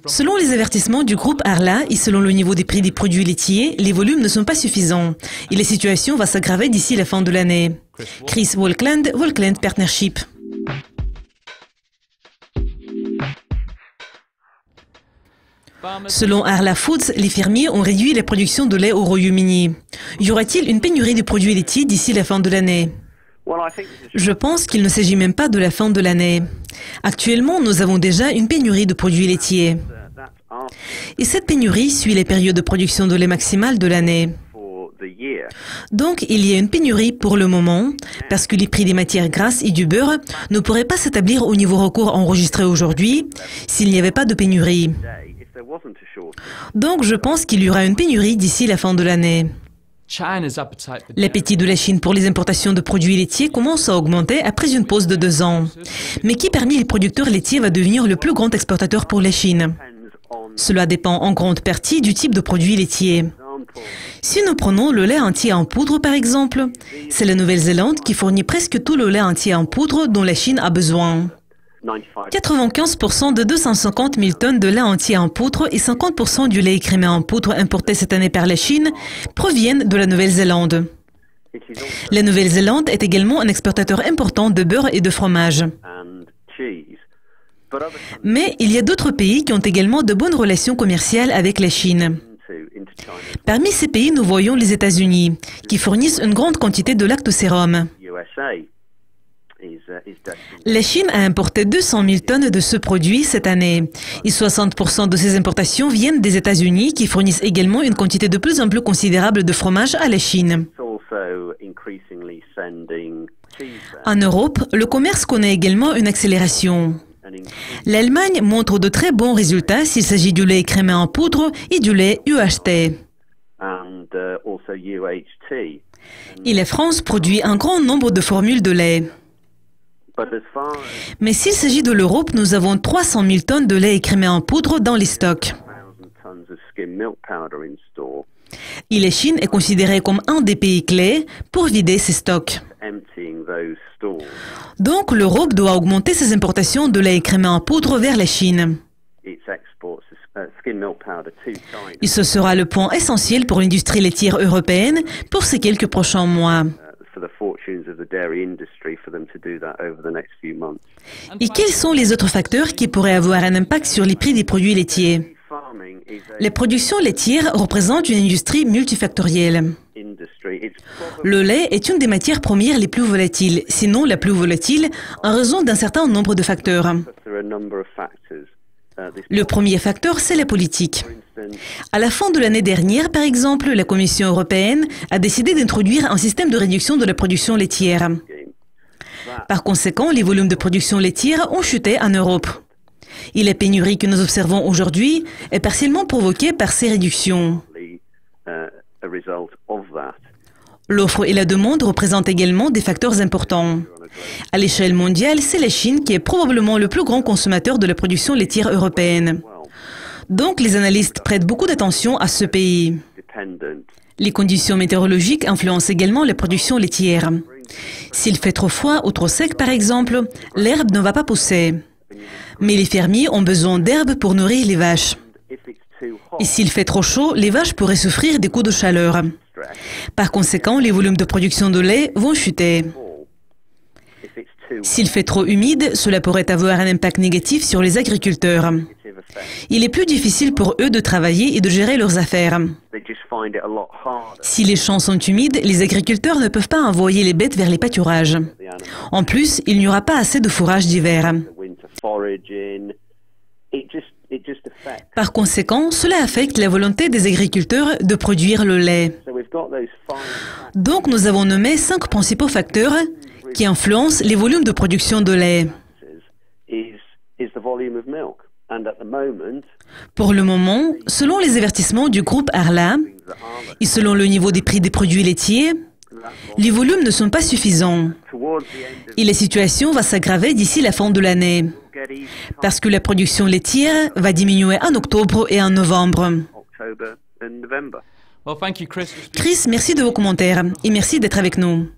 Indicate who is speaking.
Speaker 1: Selon les avertissements du groupe Arla et selon le niveau des prix des produits laitiers, les volumes ne sont pas suffisants et la situation va s'aggraver d'ici la fin de l'année. Chris Volkland, Volkland Partnership. Selon Arla Foods, les fermiers ont réduit la production de lait au Royaume-Uni. Y aura-t-il une pénurie de produits laitiers d'ici la fin de l'année? Je pense qu'il ne s'agit même pas de la fin de l'année. Actuellement, nous avons déjà une pénurie de produits laitiers. Et cette pénurie suit les périodes de production de lait maximale de l'année. Donc, il y a une pénurie pour le moment, parce que les prix des matières grasses et du beurre ne pourraient pas s'établir au niveau record enregistré aujourd'hui s'il n'y avait pas de pénurie. Donc, je pense qu'il y aura une pénurie d'ici la fin de l'année. L'appétit de la Chine pour les importations de produits laitiers commence à augmenter après une pause de 2 ans. Mais qui parmi les producteurs laitiers va devenir le plus grand exportateur pour la Chine? Cela dépend en grande partie du type de produits laitiers. Si nous prenons le lait entier en poudre par exemple, c'est la Nouvelle-Zélande qui fournit presque tout le lait entier en poudre dont la Chine a besoin. 95% de 250 000 tonnes de lait entier en poudre et 50% du lait écrémé en poudre importé cette année par la Chine proviennent de la Nouvelle-Zélande. La Nouvelle-Zélande est également un exportateur important de beurre et de fromage. Mais il y a d'autres pays qui ont également de bonnes relations commerciales avec la Chine. Parmi ces pays, nous voyons les États-Unis, qui fournissent une grande quantité de lactosérum. La Chine a importé 200 000 tonnes de ce produit cette année et 60% de ces importations viennent des États-Unis qui fournissent également une quantité de plus en plus considérable de fromage à la Chine. En Europe, le commerce connaît également une accélération. L'Allemagne montre de très bons résultats s'il s'agit du lait écrémé en poudre et du lait UHT. Et la France produit un grand nombre de formules de lait. Mais s'il s'agit de l'Europe, nous avons 300 000 tonnes de lait écrémé en poudre dans les stocks. Et la Chine est considérée comme un des pays clés pour vider ses stocks. Donc l'Europe doit augmenter ses importations de lait écrémé en poudre vers la Chine. Et ce sera le point essentiel pour l'industrie laitière européenne pour ces quelques prochains mois. Et quels sont les autres facteurs qui pourraient avoir un impact sur les prix des produits laitiers? La production laitière représente une industrie multifactorielle. Le lait est une des matières premières les plus volatiles, sinon la plus volatile, en raison d'un certain nombre de facteurs. Le premier facteur, c'est la politique. À la fin de l'année dernière, par exemple, la Commission européenne a décidé d'introduire un système de réduction de la production laitière. Par conséquent, les volumes de production laitière ont chuté en Europe. Et la pénurie que nous observons aujourd'hui est partiellement provoquée par ces réductions. L'offre et la demande représentent également des facteurs importants. À l'échelle mondiale, c'est la Chine qui est probablement le plus grand consommateur de la production laitière européenne. Donc, les analystes prêtent beaucoup d'attention à ce pays. Les conditions météorologiques influencent également la production laitière. S'il fait trop froid ou trop sec, par exemple, l'herbe ne va pas pousser. Mais les fermiers ont besoin d'herbe pour nourrir les vaches. Et s'il fait trop chaud, les vaches pourraient souffrir des coups de chaleur. Par conséquent, les volumes de production de lait vont chuter. S'il fait trop humide, cela pourrait avoir un impact négatif sur les agriculteurs. Il est plus difficile pour eux de travailler et de gérer leurs affaires. Si les champs sont humides, les agriculteurs ne peuvent pas envoyer les bêtes vers les pâturages. En plus, il n'y aura pas assez de fourrage d'hiver. Par conséquent, cela affecte la volonté des agriculteurs de produire le lait. Donc, nous avons nommé 5 principaux facteurs qui influencent les volumes de production de lait. Pour le moment, selon les avertissements du groupe Arla et selon le niveau des prix des produits laitiers, les volumes ne sont pas suffisants. Et la situation va s'aggraver d'ici la fin de l'année, parce que la production laitière va diminuer en octobre et en novembre. Chris, merci de vos commentaires et merci d'être avec nous.